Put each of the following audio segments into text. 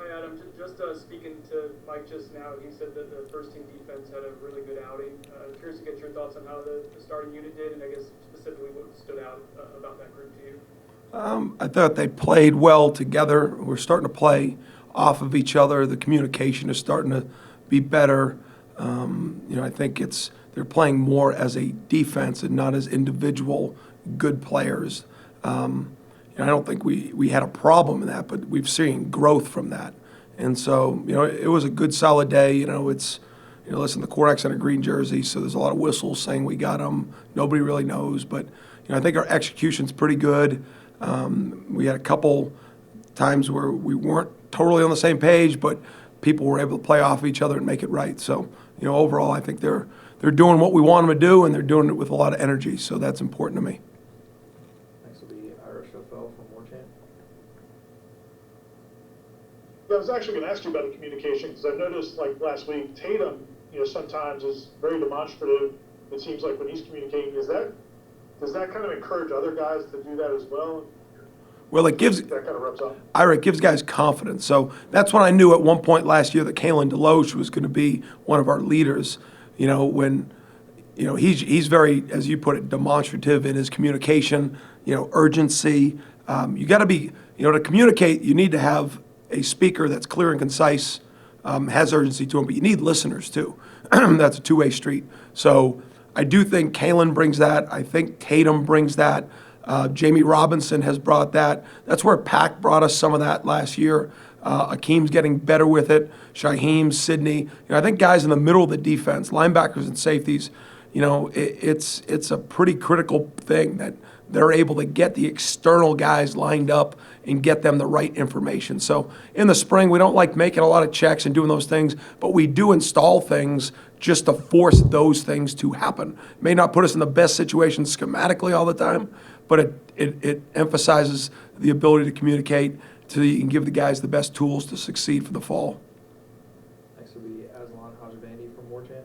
Hi, Adam. Just speaking to Mike just now, he said that the first team defense had a really good outing. Curious to get your thoughts on how the starting unit did, and I guess specifically what stood out about that group to you. I thought they played well together. We're starting to play off of each other. The communication is starting to be better. I think they're playing more as a defense and not as individual good players. I don't think we had a problem in that, but we've seen growth from that. And so, it was a good, solid day. Listen, the quarterback's in a green jersey, so there's a lot of whistles saying we got them. Nobody really knows, but I think our execution's pretty good. We had a couple times where we weren't totally on the same page, but people were able to play off of each other and make it right. So, overall, I think they're doing what we want them to do, and they're doing it with a lot of energy. So that's important to me. Next will be Ira Schofel from Warchant. I was actually going to ask you about the communication because I've noticed, like last week, Tatum, sometimes is very demonstrative. It seems like when he's communicating, does that kind of encourage other guys to do that as well? Well, it gives That kind of rubs off. Ira, it gives guys confidence. So that's when I knew at one point last year that Kalen DeLoach was going to be one of our leaders. When he's very, as you put it, demonstrative in his communication. Urgency. You got to be, to communicate. You need to have a speaker that's clear and concise, has urgency to him, but you need listeners too. That's a two-way street. So I do think Kalen brings that. I think Tatum brings that. Jamie Robinson has brought that. That's where Pack brought us some of that last year. Akeem's getting better with it. Shaheem, Sidney. I think guys in the middle of the defense, linebackers and safeties, it's a pretty critical thing that they're able to get the external guys lined up and get them the right information. So in the spring, we don't like making a lot of checks and doing those things, but we do install things just to force those things to happen. It may not put us in the best situation schematically all the time, but it emphasizes the ability to communicate so that you can give the guys the best tools to succeed for the fall. Next will be Aslan Hajabandi from Warchant.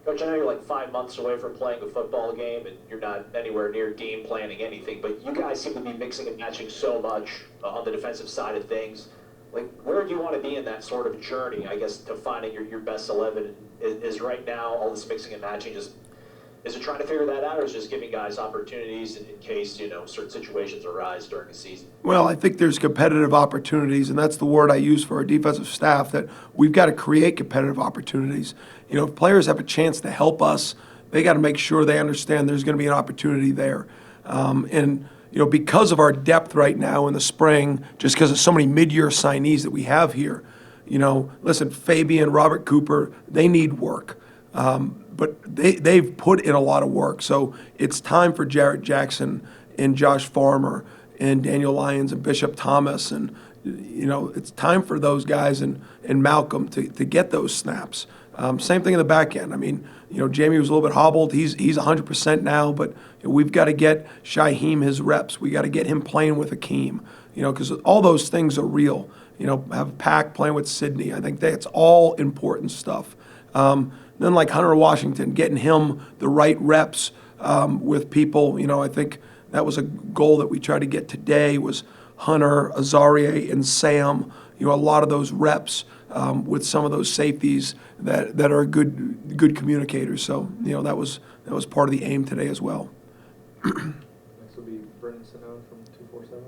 Coach, I know you're like 5 months away from playing a football game, and you're not anywhere near game planning anything, but you guys seem to be mixing and matching so much on the defensive side of things. Like, where do you want to be in that sort of journey, I guess, to finding your best 11? Is right now all this mixing and matching just, is it trying to figure that out, or is it just giving guys opportunities in case, certain situations arise during the season? Well, I think there's competitive opportunities, and that's the word I use for our defensive staff, that we've got to create competitive opportunities. If players have a chance to help us, they got to make sure they understand there's going to be an opportunity there. Because of our depth right now in the spring, just because of so many mid-year signees that we have here, listen, Fabian, Robert Cooper, they need work. But they've put in a lot of work. So it's time for Jarrett Jackson and Josh Farmer and Daniel Lyons and Bishop Thomas. And, it's time for those guys and Malcolm to get those snaps. Same thing in the back end. I mean, Jamie was a little bit hobbled. He's 100% now, but we've got to get Shaheem his reps. We got to get him playing with Akeem, because all those things are real. Have Pack playing with Sidney. I think that's all important stuff. Then like Hunter Washington, getting him the right reps with people. I think that was a goal that we tried to get today was Hunter, Azaria, and Sam. A lot of those reps with some of those safeties that are good communicators. So that was part of the aim today as well. Next will be Brendan Sinone from 247.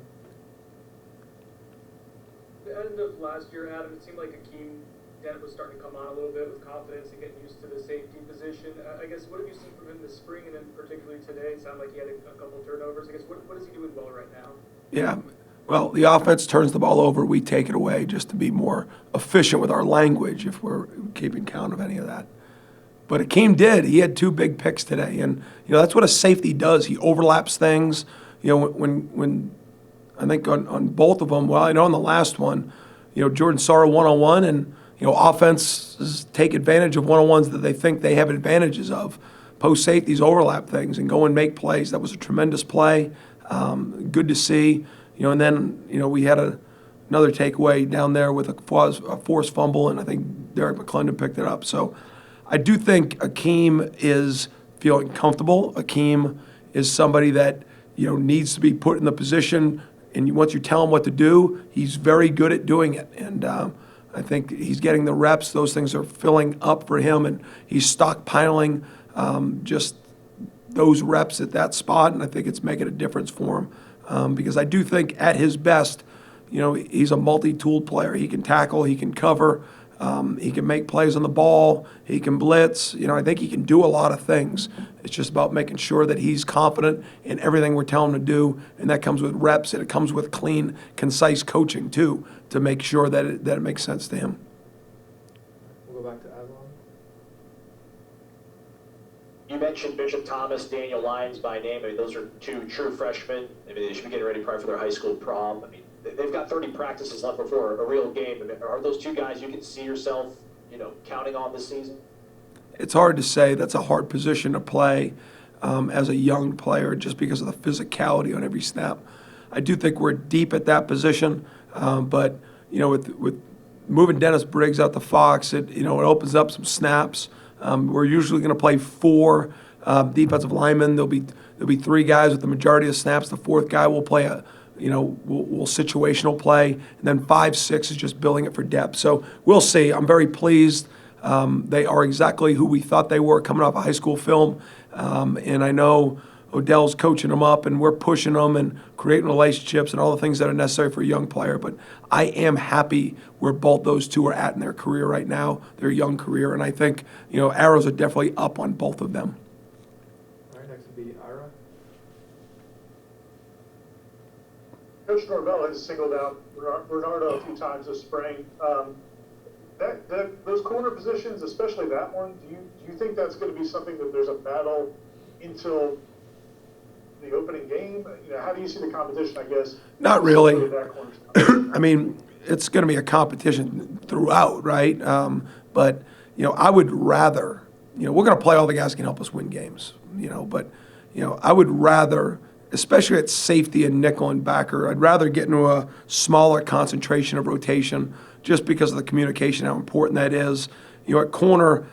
The end of last year, Adam, it seemed like Akeem Dent was starting to come on a little bit with confidence and getting used to the safety position. I guess, what have you seen from him this spring, and then particularly today? It sounded like he had a couple turnovers. I guess, what is he doing well right now? Yeah. Well, the offense turns the ball over. We take it away just to be more efficient with our language if we're keeping count of any of that. But Akeem did. He had 2 big picks today. And, that's what a safety does. He overlaps things. When I think on both of them, well, I know on the last one, Jordan saw a one-on-one, and, offenses take advantage of one-on-ones that they think they have advantages of. Post safeties overlap things and go and make plays. That was a tremendous play. Good to see. And then, we had another takeaway down there with a forced fumble, and I think Derek McClendon picked it up. So I do think Akeem is feeling comfortable. Akeem is somebody that, needs to be put in the position and once you tell him what to do, he's very good at doing it. And I think he's getting the reps. Those things are filling up for him, and he's stockpiling just those reps at that spot, and I think it's making a difference for him. Because I do think at his best, he's a multi-tooled player. He can tackle, he can cover, he can make plays on the ball, he can blitz. I think he can do a lot of things. It's just about making sure that he's confident in everything we're telling him to do, and that comes with reps, and it comes with clean, concise coaching too, to make sure that it makes sense to him. We'll go back to Avalon. You mentioned Bishop Thomas, Daniel Lyons by name. I mean, those are two true freshmen. I mean, they should be getting ready probably for their high school prom. I mean, they've got 30 practices left before a real game. I mean, are those two guys you can see yourself, counting on this season? It's hard to say. That's a hard position to play as a young player just because of the physicality on every snap. I do think we're deep at that position, but with moving Dennis Briggs out to Fox, it opens up some snaps. We're usually going to play 4 defensive linemen. There'll be 3 guys with the majority of snaps. The 4th guy will play we'll situational play, and then 5, 6 is just building it for depth. So we'll see. I'm very pleased. They are exactly who we thought they were coming off a high school film, and I know Odell's coaching them up, and we're pushing them and creating relationships and all the things that are necessary for a young player. But I am happy where both those two are at in their career right now, their young career, and I think arrows are definitely up on both of them. All right, next will be Ira. Coach Norvell has singled out Bernardo a few times this spring. Those corner positions, especially that one, do you think that's going to be something that there's a battle until the opening game? How do you see the competition, I guess? Not really. That corner I mean, it's going to be a competition throughout, right? But I would rather, we're going to play all the guys who can help us win games, but I would rather, especially at safety and nickel and backer, I'd rather get into a smaller concentration of rotation just because of the communication, how important that is. At corner,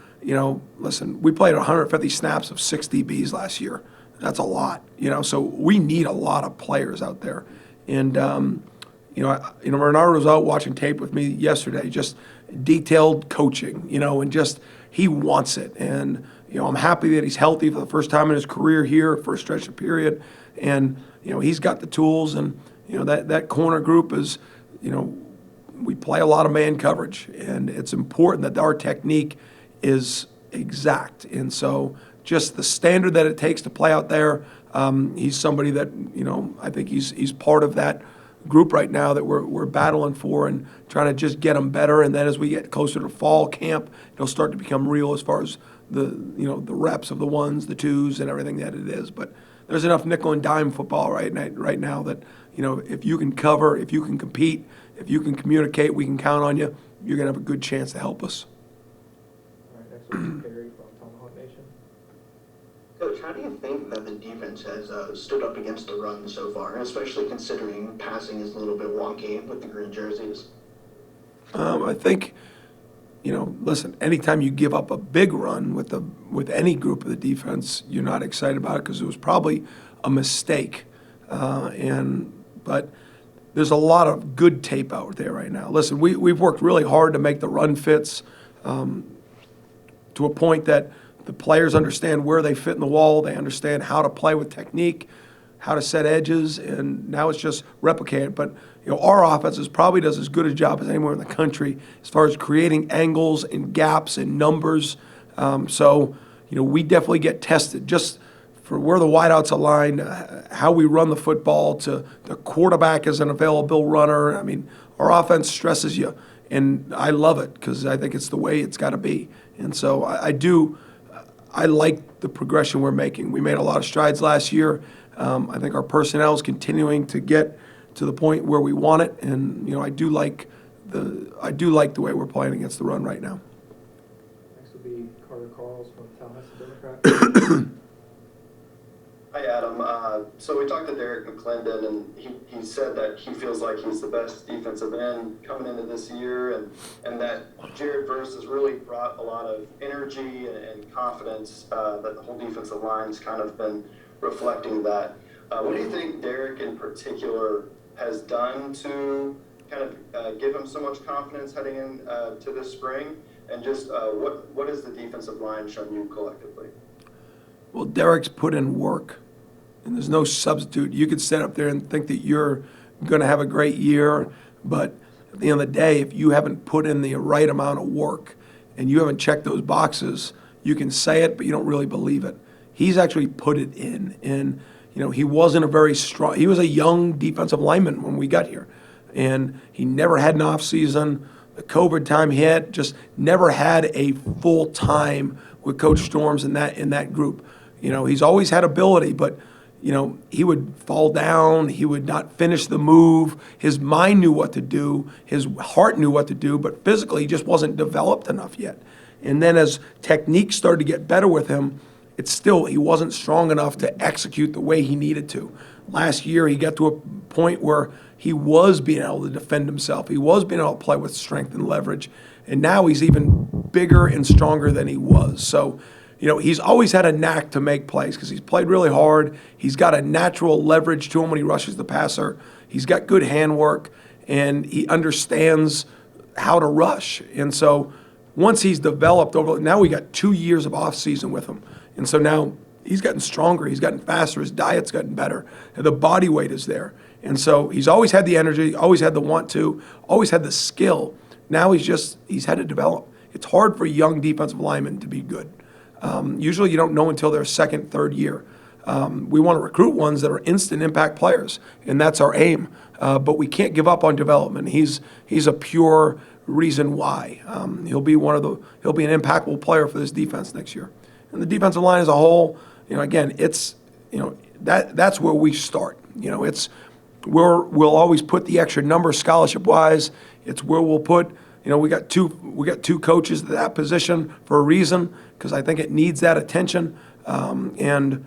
listen, we played 150 snaps of 6 DBs last year. That's a lot, so we need a lot of players out there. And, Bernardo was out watching tape with me yesterday, just detailed coaching, and just he wants it. And, I'm happy that he's healthy for the first time in his career here, first stretch of period. And, he's got the tools, and, that corner group is, we play a lot of man coverage, and it's important that our technique is exact. And so just the standard that it takes to play out there, he's somebody that, I think he's part of that group right now that we're battling for and trying to just get him better. And then as we get closer to fall camp, it'll start to become real as far as the reps of the 1s, the 2s, and everything that it is. But there's enough nickel and dime football right now that, if you can cover, if you can compete, if you can communicate, we can count on you. You're going to have a good chance to help us. All right, next will be Barry from Tomahawk Nation. Coach, how do you think that the defense has stood up against the run so far, especially considering passing is a little bit wonky with the green jerseys? I think, listen, anytime you give up a big run with any group of the defense, you're not excited about it because it was probably a mistake. But there's a lot of good tape out there right now. Listen, we've worked really hard to make the run fits to a point that the players understand where they fit in the wall. They understand how to play with technique, how to set edges, and now it's just replicate it. But our offense probably does as good a job as anywhere in the country as far as creating angles and gaps and numbers. So we definitely get tested just for where the wideouts align, how we run the football, to the quarterback as an available runner. I mean, our offense stresses you, and I love it because I think it's the way it's got to be. And so I like the progression we're making. We made a lot of strides last year. I think our personnel is continuing to get to the point where we want it, and I do like the way we're playing against the run right now. Next will be Carter Carls from Tallahassee Democrat. Hi, Adam. So we talked to Derek McClendon, and he said that he feels like he's the best defensive end coming into this year, and that Jared Verse has really brought a lot of energy and confidence, that the whole defensive line's kind of been reflecting that. What do you think Derek in particular has done to kind of give him so much confidence heading in to this spring? And just what has the defensive line shown you collectively? Well, Derek's put in work, and there's no substitute. You could sit up there and think that you're going to have a great year, but at the end of the day, if you haven't put in the right amount of work and you haven't checked those boxes, you can say it, but you don't really believe it. He's actually put it in, and he wasn't a very strong. He was a young defensive lineman when we got here, and he never had an off season. The COVID time hit, just never had a full time with Coach Storms in that group. He's always had ability, but he would fall down. He would not finish the move. His mind knew what to do. His heart knew what to do, but physically he just wasn't developed enough yet. And then as technique started to get better with him, he wasn't strong enough to execute the way he needed to. Last year he got to a point where he was being able to defend himself. He was being able to play with strength and leverage. And now he's even bigger and stronger than he was. So, he's always had a knack to make plays because he's played really hard. He's got a natural leverage to him when he rushes the passer. He's got good handwork, and he understands how to rush. And so once he's developed now we got 2 years of off season with him. And so now he's gotten stronger. He's gotten faster. His diet's gotten better. And the body weight is there. And so he's always had the energy, always had the want to, always had the skill. Now he's had to develop. It's hard for young defensive linemen to be good. Usually you don't know until their second, third year. We want to recruit ones that are instant impact players, and that's our aim. But we can't give up on development. He's a pure reason why. He'll be an impactful player for this defense next year. And the defensive line as a whole, again, that's where we start. We'll always put the extra number scholarship-wise. It's where we'll put. We got two coaches at that position for a reason, because I think it needs that attention. And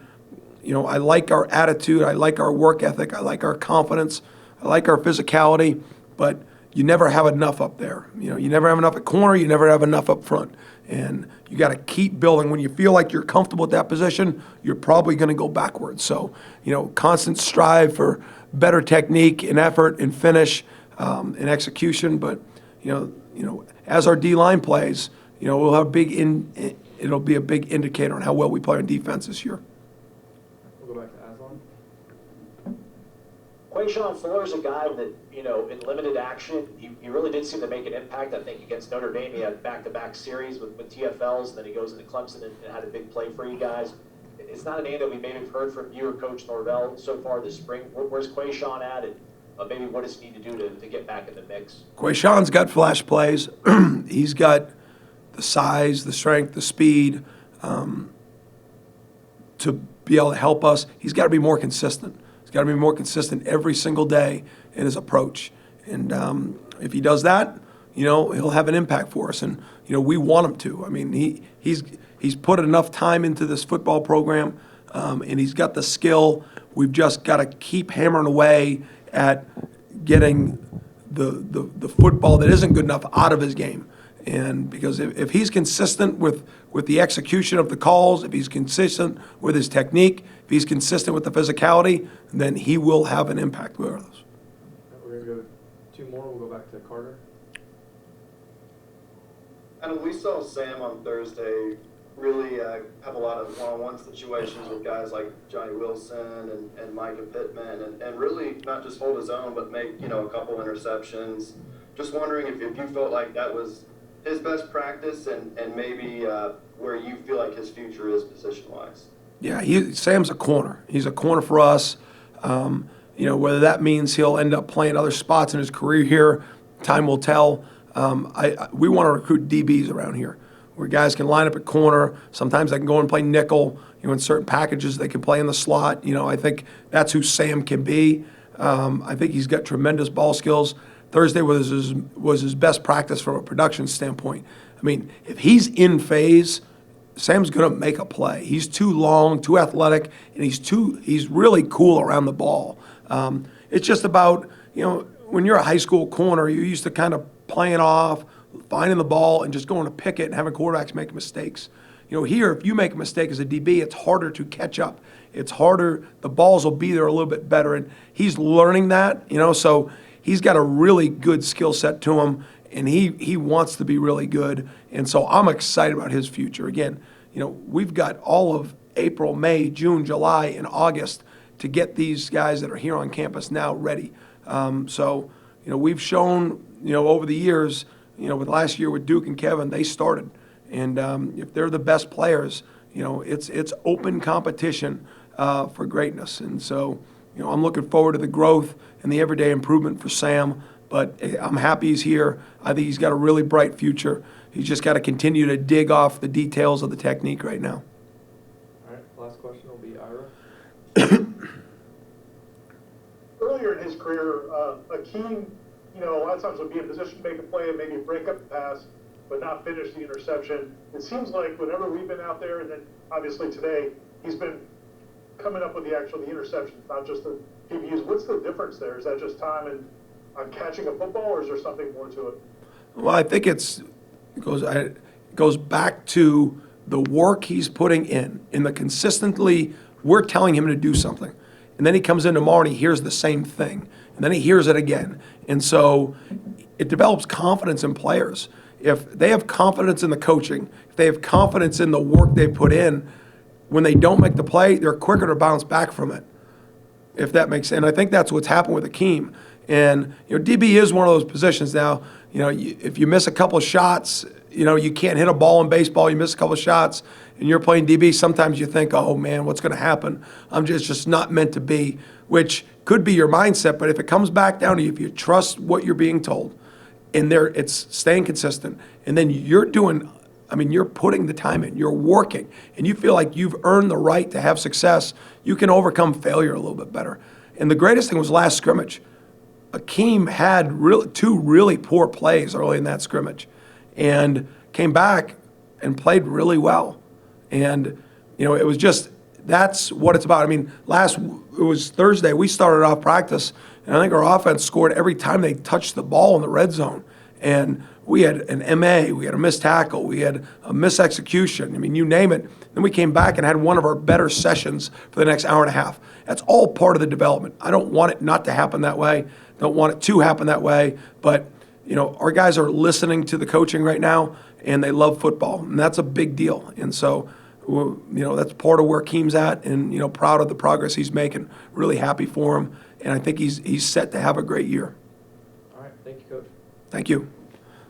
I like our attitude. I like our work ethic. I like our confidence. I like our physicality. But you never have enough up there. You never have enough at corner. You never have enough up front. And you got to keep building. When you feel like you're comfortable at that position, you're probably going to go backwards. So, constant strive for better technique and effort and finish and execution. But, as our D-line plays, we'll have it'll be a big indicator on how well we play on defense this year. We'll go back to Aslan. Quayshawn Fuller is a guy that, in limited action, he really did seem to make an impact. I think against Notre Dame, he had back-to-back series with TFLs, and then he goes into Clemson and had a big play for you guys. It's not a name that we maybe have heard from you or Coach Norvell so far this spring. Where's Quayshawn at, and maybe what does he need to do to get back in the mix? Quayshawn's got flash plays. He's got the size, the strength, the speed to be able to help us. He's got to be more consistent. He's got to be more consistent every single day in his approach. And if he does that, he'll have an impact for us. And, we want him to. I mean, he's put enough time into this football program, and he's got the skill. We've just got to keep hammering away at getting the football that isn't good enough out of his game. And because if he's consistent with the execution of the calls, if he's consistent with his technique, if he's consistent with the physicality, then he will have an impact with us. We're going to go 2 more. We'll go back to Carter. And we saw Sam on Thursday really have a lot of one-on-one situations with guys like Johnny Wilson and Micah Pittman, and really not just hold his own, but make a couple interceptions. Just wondering if you felt like that was his best practice, and maybe where you feel like his future is position-wise. Yeah, Sam's a corner. He's a corner for us. Whether that means he'll end up playing other spots in his career here, time will tell. We want to recruit DBs around here, where guys can line up at corner. Sometimes they can go and play nickel. In certain packages they can play in the slot. I think that's who Sam can be. I think he's got tremendous ball skills. Thursday was his best practice from a production standpoint. I mean, if he's in phase, Sam's going to make a play. He's too long, too athletic, and he's really cool around the ball. It's just about, when you're a high school corner, you're used to kind of playing off, finding the ball, and just going to pick it and having quarterbacks make mistakes. here, if you make a mistake as a DB, it's harder to catch up. It's harder, the balls will be there a little bit better, and he's learning that, so he's got a really good skill set to him, and he wants to be really good, and so I'm excited about his future. Again, we've got all of April, May, June, July, and August to get these guys that are here on campus now ready. So we've shown, over the years, with last year with Duke and Kevin, they started. And if they're the best players, it's open competition for greatness. And so, I'm looking forward to the growth and the everyday improvement for Sam. But I'm happy he's here. I think he's got a really bright future. He's just got to continue to dig off the details of the technique right now. All right, last question will be Ira. Earlier in his career, Akeem, a lot of times would be in position to make a play and maybe break up the pass, but not finish the interception. It seems like whenever we've been out there, and then obviously today, he's been coming up with the interceptions, not just the PBUs. What's the difference there? Is that just time and on catching a football, or is there something more to it? Well, I think it goes back to the work he's putting in the consistently, we're telling him to do something. And then he comes in tomorrow and he hears the same thing. And then he hears it again. And so it develops confidence in players. If they have confidence in the coaching, if they have confidence in the work they put in, when they don't make the play, they're quicker to bounce back from it, if that makes sense. And I think that's what's happened with Akeem. And, DB is one of those positions now, if you miss a couple of shots, you can't hit a ball in baseball, you miss a couple of shots, and you're playing DB, sometimes you think, oh, man, what's going to happen? I'm just not meant to be, which could be your mindset. But if it comes back down to you, if you trust what you're being told, and it's staying consistent, and then you're putting the time in, you're working, and you feel like you've earned the right to have success, you can overcome failure a little bit better. And the greatest thing was last scrimmage. Akeem had two really poor plays early in that scrimmage and came back and played really well. And, it was just, that's what it's about. It was Thursday, we started off practice, and I think our offense scored every time they touched the ball in the red zone. And we had an MA, we had a missed tackle, we had a misexecution, you name it. Then we came back and had one of our better sessions for the next hour and a half. That's all part of the development. I don't want it not to happen that way. Don't want it to happen that way. But, our guys are listening to the coaching right now, and they love football, and that's a big deal. And so, that's part of where Akeem's at, and, proud of the progress he's making. Really happy for him, and I think he's set to have a great year. All right, thank you, Coach. Thank you.